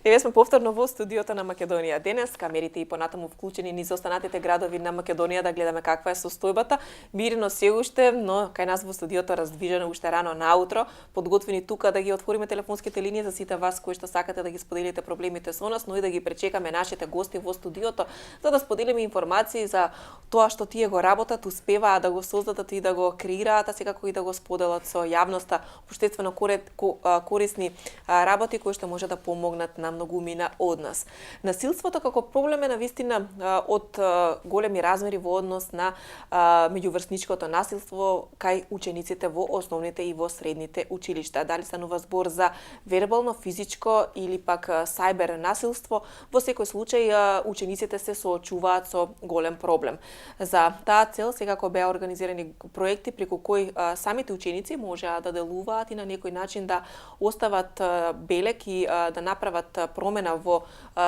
Еве сме повторно во студиото на Македонија денес, камерите и понатаму вклучени низ останатите градови на Македонија да гледаме каква е состојбата. Мирно се уште, но кај нас во студиото раздвижено уште рано наутро, подготвени тука да ги отвориме телефонските линии за сите вас кои што сакате да ги споделите проблемите со нас, но и да ги пречекаме нашите гости во студиото за да споделиме информации за тоа што тие го работат, успеваат да го создадат и да го креираат, а секако и да го споделат со јавноста, општествено корисни работи кои што може да помогнат на многумина од нас. Насилството како проблем е навистина од големи размери во однос на меѓуврсничкото насилство кај учениците во основните и во средните училишта. Дали станува збор за вербално, физичко или пак сајбер насилство, во секој случај учениците се соочуваат со голем проблем. За таа цел секако беа организирани проекти преку кои самите ученици можеа да делуваат и на некој начин да остават белек и да направат промена во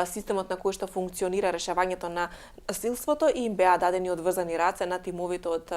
системот на кој што функционира решавањето на насилството и им беа дадени одврзани раце на тимовите од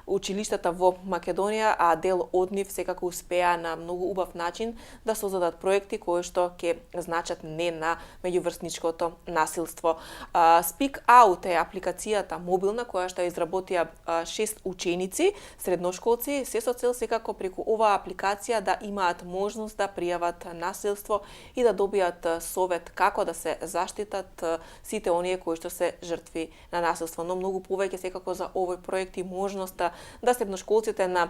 училиштата во Македонија, а дел од нив секако успеа на многу убав начин да создадат проекти кои што ќе значат не на меѓуврсничкото насилство. Speak Out е апликацијата мобилна која што изработија 6 ученици, средношколци, се со цел секако преку оваа апликација да имаат можност да пријават насилство и да добијат совет како да се заштитат сите оние кои што се жртви на насилство. Но многу повеќе секако за овој проект и можноста да средношколците на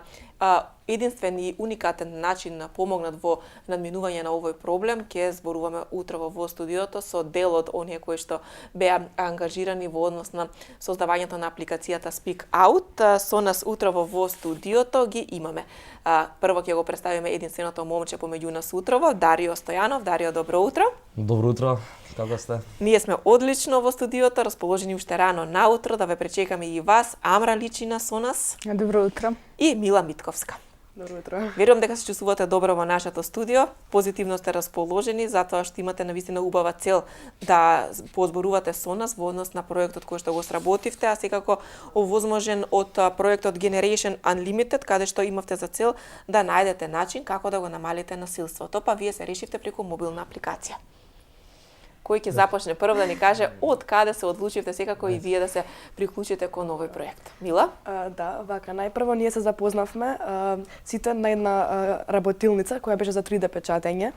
единствен и уникатен начин помогнат во надминување на овој проблем, ќе зборуваме утрово во студиото со дел од оние кои што беа ангажирани во однос на создавањето на апликацијата Speak Out. Со нас утрово во студиото ги имаме. Прво ќе го представиме единственото момче помеѓу нас утрово, Дарио Стојанов. Дарио, добро утро. Добро утро. Како сте? Ние сме одлично во студиото, расположени уште рано наутро, да ве пречекаме и вас. Амра Личина со нас. Добро утро. И Мила Митковска. Добро утро. Верувам дека се чувствувате добро во нашето студио, позитивно сте расположени, затоа што имате навистина убава цел да позборувате со нас во однос на проектот кој што го сработивте, а секако овозможен од проектот Generation Unlimited, каде што имавте за цел да најдете начин како да го намалите насилството, па вие се решивте преку мобилна апликација. Кој ќе започне прв да ни каже од каде се одлучивте секако и вие да се приклучите кон овој проект? Мила? Да, вака, најпрво ние се запознавме сите на една работилница која беше за 3D печатење.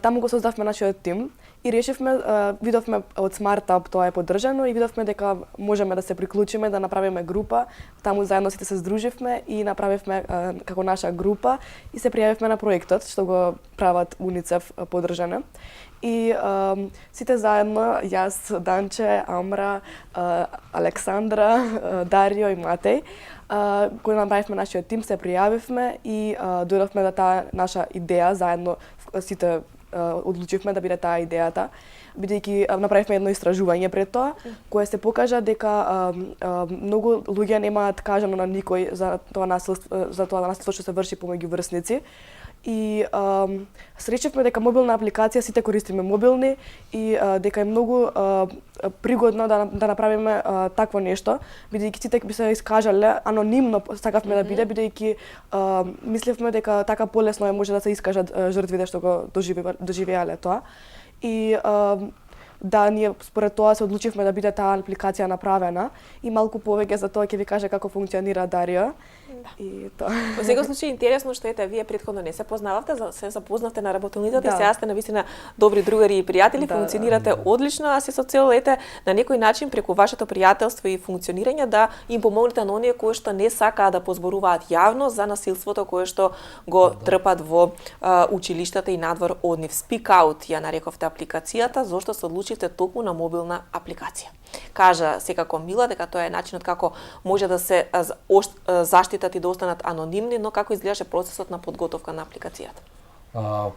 Таму го создавме нашиот тим и решивме, видовме од SmartUp тоа е поддржано и видовме дека можеме да се приклучиме, да направиме група. Таму заедно сите се здруживме и направивме како наша група и се пријавивме на проектот што го прават UNICEF поддржано. И сите заедно, јас, Данче, Амра, Александра, Дарио и Матеј, го направивме нашиот тим, се пријавивме и дојдовме да таа наша идеја, заедно сите одлучивме да биде таа идејата, бидејќи направивме едно истражување пред тоа, кое се покажа дека многу луѓе немаат кажано на никој за тоа насилство што се врши помеѓу врсници. И сречевме дека мобилна апликација сите користиме мобилни и дека е многу пригодно да направиме такво нешто, бидејќи сите би се искажале анонимно, сакавме да биде, бидејќи мислевме дека така полесно може да се искажат жртвите што го доживеале тоа. И да, ние според тоа се одлучивме да биде таа апликација направена и малку повеќе за тоа ќе ви кажа како функционира Дарио. И тоа. Во секој случај интересно што ете вие претходно не се познававте, се запознавте на работилницата и сега сте навистина добри другари и пријатели, функционирате одлично, а се со цел ете на некој начин преку вашето пријателство и функционирање да им помогнете на оние кои што не сакаат да позборуваат јавно за насилството кое што го трпат во училиштата и надвор од нив. Speak Out ја нарековте апликацијата, зошто се одлучивте токму на мобилна апликација? Кажа секако Мила дека тоа е начинот како може да се заштитат и да останат анонимни, но како изгледаше процесот на подготовка на апликацијата?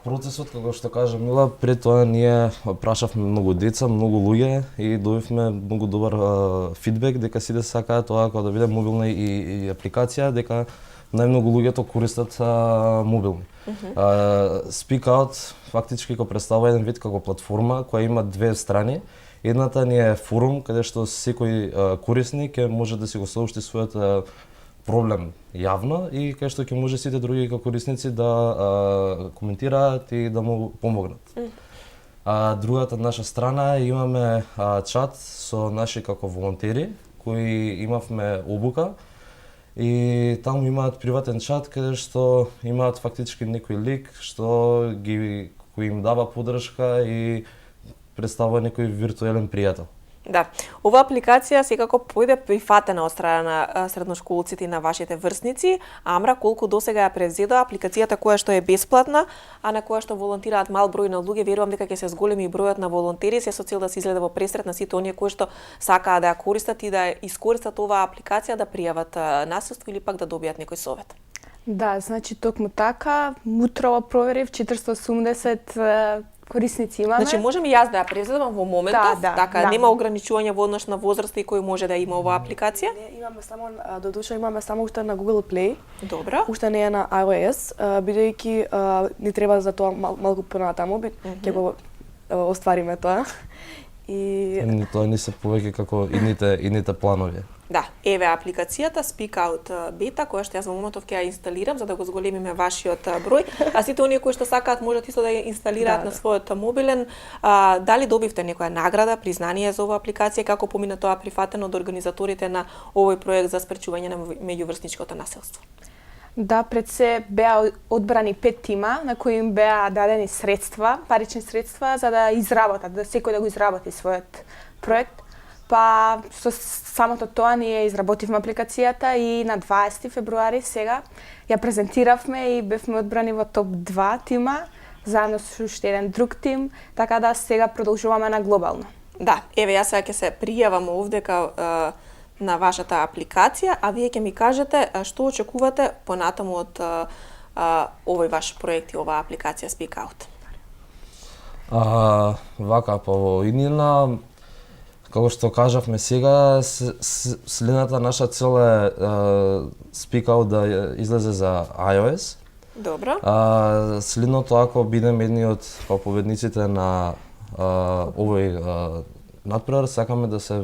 Процесот, како што кажа Мила, пред тоа ние прашавме многу деца, многу луѓе и добивме многу добар фидбек дека сите сакаат тоа кога да биде мобилна и апликација, дека најмногу луѓето користат мобилни. Speak Out фактички го представува еден вид како платформа која има две страни. Едната ни е форум каде што секој корисник може да си го соопшти својот проблем јавно и кај што ќе може сите други корисници да коментираат и да му помогнат. А другата наша страна имаме чат со наши како волонтери кои имавме обука и таму имаат приватен чат каде што имаат фактички некој лик што кој им дава поддршка и представува некој виртуелен пријател. Да, ова апликација секако појде прифатена од страна на средношколците и на вашите врсници. Амра, колку досега ја превзеда апликацијата која што е бесплатна, а на која што волонтираат мал број на луѓе, верувам дека ќе се зголеми и бројот на волонтери, се со цел да се изгледа во пресрет на сите оние кои што сакаат да ја користат и да искористат оваа апликација да пријават насилство или пак да добијат некој совет. Да, значи токму така, утрово проверив 480 корисници имаме. Значи можам и јас да ја превземам во моментов, така нема ограничување во однос на возраста и кој може да има оваа апликација? Не, имаме само додуша имаме само уште на Google Play. Добро. Уште не е на iOS, бидејќи ни треба за тоа малку понатаму, ќе го оствариме тоа. И тоа не се повеќе како идните планови. Да, еве апликацијата Speak Out Beta, која што јас во моментов ќе ја инсталирам за да го зголемиме вашиот број, а сите оние кои што сакаат можат исто да ја инсталираат на својот мобилен. Дали добивте некоја награда, признание за оваа апликација, како помина тоа прифатено од организаторите на овој проект за спречување на меѓуврсничкото насилство? Да, пред се беа одбрани 5 тима на кои им беа дадени средства, парични средства за да изработат, да секој да го изработи својот проект. Па со самото тоа ние изработивме апликацијата и на 20 февруари сега ја презентиравме и бевме одбрани во топ 2 тима, заедно со уште еден друг тим, така да сега продолжуваме на глобално. Да, еве јас сега ќе се пријавам овдека на вашата апликација, а вие ќе ми кажете што очекувате понатаму од овој ваш проект и оваа апликација Speak Out. Вака по иднина, како што кажавме сега, следната наша цел е Speak Out да излезе за iOS. Добро. Следното, ако бидеме едни од победниците на овој надпревар, сакаме да се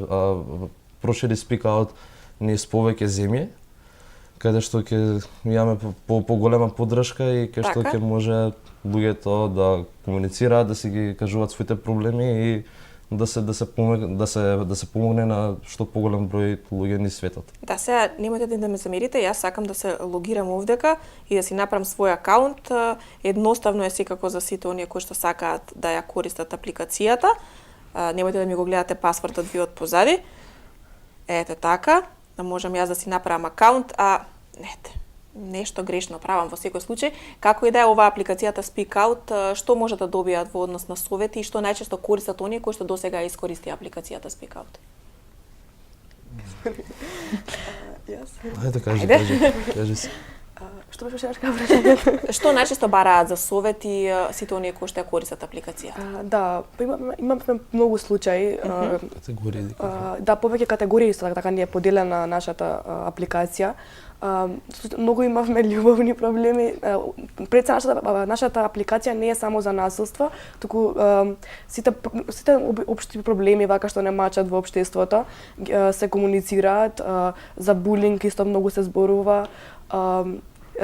прошири Speak Out низ повеќе земји, каде што ќе имаме поголема поддршка и каде што ќе може луѓето да комуницираат, да си ги кажуваат своите проблеми и да се помогне на што поголем број луѓе низ светот. Да, сега немојте да ме замерите, јас сакам да се логирам овдека и да си направам свој акаунт. Едноставно е секако за сите оние кои што сакаат да ја користат апликацијата. Немојте да ми го гледате пасвортот ви од позади. Ете така, да можам јас да си направам акаунт, нешто грешно правам во секој случај. Како и да е оваа апликацијата Speak Out, што може да добијат во однос на совети и што најчесто користат оние кои што досега искористи апликацијата Speak Out? Кажи се. Што беше прашањето? Што најчесто бараат за совети сите оние кои што ја користат апликацијата? Да, имаме многу случаи. Категории. Да, повеќе категории со така ни е поделена нашата апликација. Многу имавме љубовни проблеми. Пред нашата апликација не е само за насилство, туку сите општи проблеми вака што не мачат во општеството се комуницираат, за булинг исто многу се зборува.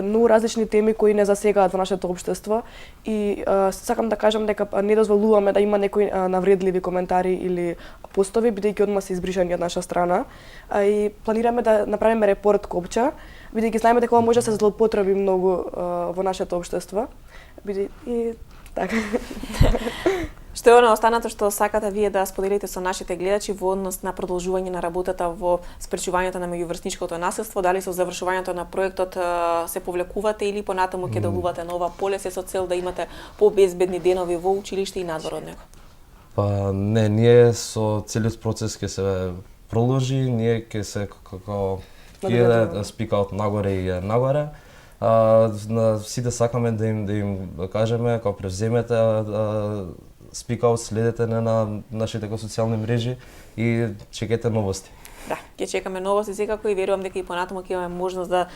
Многу различни теми кои не засегаат во нашето општество и сакам да кажам дека не дозволуваме да има некои навредливи коментари или постови, бидејќи одма се избришани од наша страна. И планираме да направиме репорт копча, бидејќи знаеме дека ова може да се злоупотреби многу во нашето општество. И така. Што е на останато што сакате вие да споделите со нашите гледачи во однос на продолжување на работата во спречувањето на меѓуврсничкото насилство, дали со завршувањето на проектот се повлекувате или понатаму ќе делувате нова полиса со цел да имате побезбедни денови во училиште и надвор од него? Па не, ние со целиот процес ќе се проложи, ние ќе се како ќе Speak Out нагоре и нагоре. На сите сакаме да им кажеме како превземете Speak Out, следете на нашите социјални мрежи и чекете новости. Да, ќе чекаме новости секако и верувам дека и понатаму ќе имаме можност да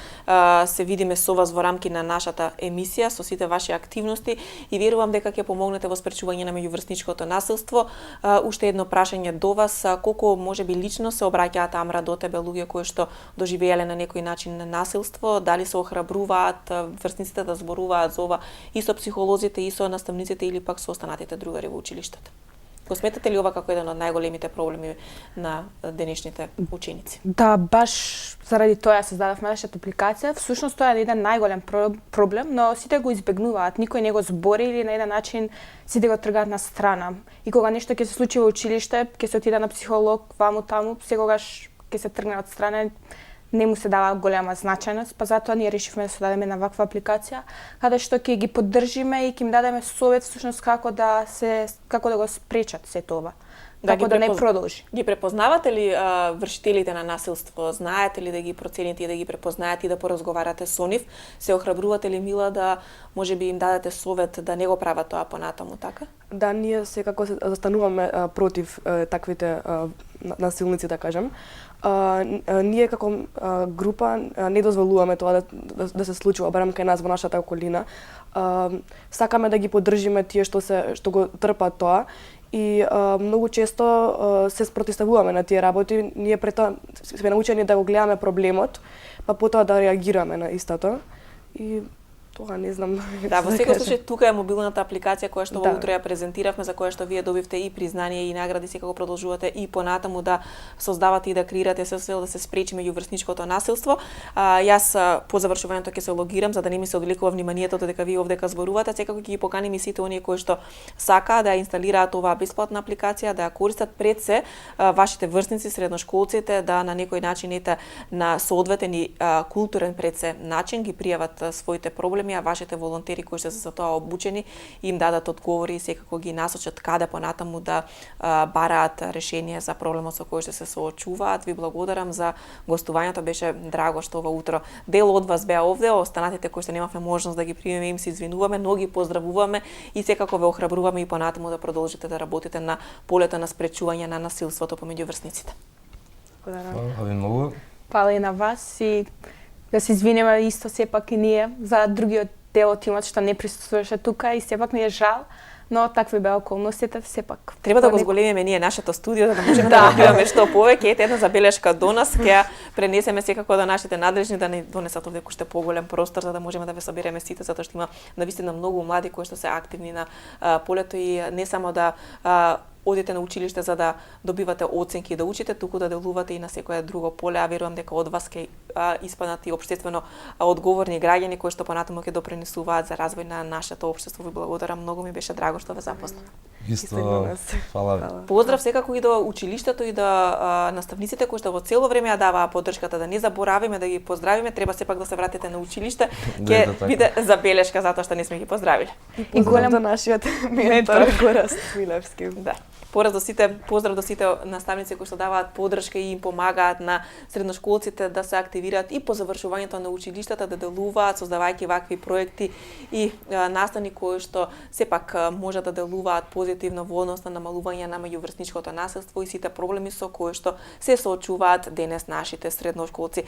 се видиме со вас во рамки на нашата емисија со сите ваши активности и верувам дека ќе помогнете во спречување на меѓуврсничкото насилство. Уште едно прашање до вас, колку можеби лично се обраќаат Амра до тебе луѓе кои што доживеале на некој начин насилство, дали се охрабруваат врсниците да зборуваат за ова и со психолозите и со наставниците или пак со останатите другари во училиштето? Го сметате ли ова како еден од најголемите проблеми на денешните ученици? Да, баш заради тоа создадовме нашата апликација. Всушност тоа е еден најголем проблем, но сите го избегнуваат. Никој не го збори или на еден начин сите го тргаат на страна. И кога нешто ќе се случи во училиште, ќе се отиде на психолог, ваму таму, секогаш ќе се тргне од страна, не му се дава голема значајност, па затоа ние решивме да создадеме една ваква апликација, каде што ќе ги поддржиме и ќе им дадеме совет всушност како да го спречат сето ова. Како да не продолжи. Ги препознавате ли вршителите на насилство? Знаете ли да ги процените и да ги препознаете и да поразговарате со нив? Се охрабрувате ли, Мила, да можеби им дадете совет да не го прават тоа понатаму, така? Да, ние секако се застануваме против таквите насилници, да кажем. Ние како група не дозволуваме тоа да се случува барем кај нас во нашата околина. Сакаме да ги поддржиме тие што го трпат тоа и многу често се спротивставуваме на тие работи. Ние прето сме научени да го гледаме проблемот, па потоа да реагираме на истото. И тоа не знам. Да, во секој случај тука е мобилната апликација која што во утро ја презентиравме, за која што вие добивте и признание и награди, секако продолжувате и понатаму да создавате и да креирате се да се спречи меѓуврсничкото насилство. Јас по завршувањето ќе се логирам за да не ми се одвлекува вниманието додека вие овдека зборувате, секако ќе ги поканим и сите оние кои што сакаат да ја инсталираат оваа бесплатна апликација, да ја користат пред се вашите врсници, средношколците, да на некој начин на соодветен и културен пред се начин ги пријават своите проблеми, а вашите волонтери кои што се за тоа обучени им дадат одговори и секако ги насочат каде понатаму да бараат решение за проблемот со кој што се соочуваат. Ви благодарам за гостувањето, беше драго што ова утро дел од вас беа овде, останатите кои што немавме можност да ги примеме им се извинуваме, но ги поздравуваме и секако ве охрабруваме и понатаму да продолжите да работите на полето на спречување на насилството помеѓу врсниците. Благодарам. Многу. Фала и на вас и да се извинеме исто сепак и ние за другиот дел од тимот што не присуствуваше тука и сепак ми е жал, но такви беа околностите сепак. Треба да го зголемиме ние нашето студио за да можеме да добиваме што повеќе. Ете една забелешка до нас, ќе пренесеме секако да нашите надлежни да не донесат овде уште поголем простор за да можеме да ве собереме сите, затоа што има навистина многу млади кои што се активни на полето и не само да одите на училиште за да добивате оценки и да учите, туку да делувате и на секое друго поле, а верувам дека од вас ќе испаднат и општествено одговорни граѓани кои што понатаму ќе допринесуваат за развој на нашето општество. Ви благодарам многу, ми беше драго што ве запознав. Исто, фала ви. Поздрав секако и до училиштето и до наставниците кои што во цело време ја даваа поддршката, да не заборавиме да ги поздравиме, треба сепак да се вратите на училиште, ќе биде забелешка затоа што не сме ги поздравиле. И голем до нашиот ментор Гораст Милевски. Да. Поздрав до сите наставници кои што даваат поддршка и им помагаат на средношколците да се активираат и по завршувањето на училиштата да делуваат создавајќи вакви проекти и наставни кои што сепак можат да делуваат позитивно во однос на намалување на меѓуврсничкото насилство и сите проблеми со кои што се соочуваат денес нашите средношколци.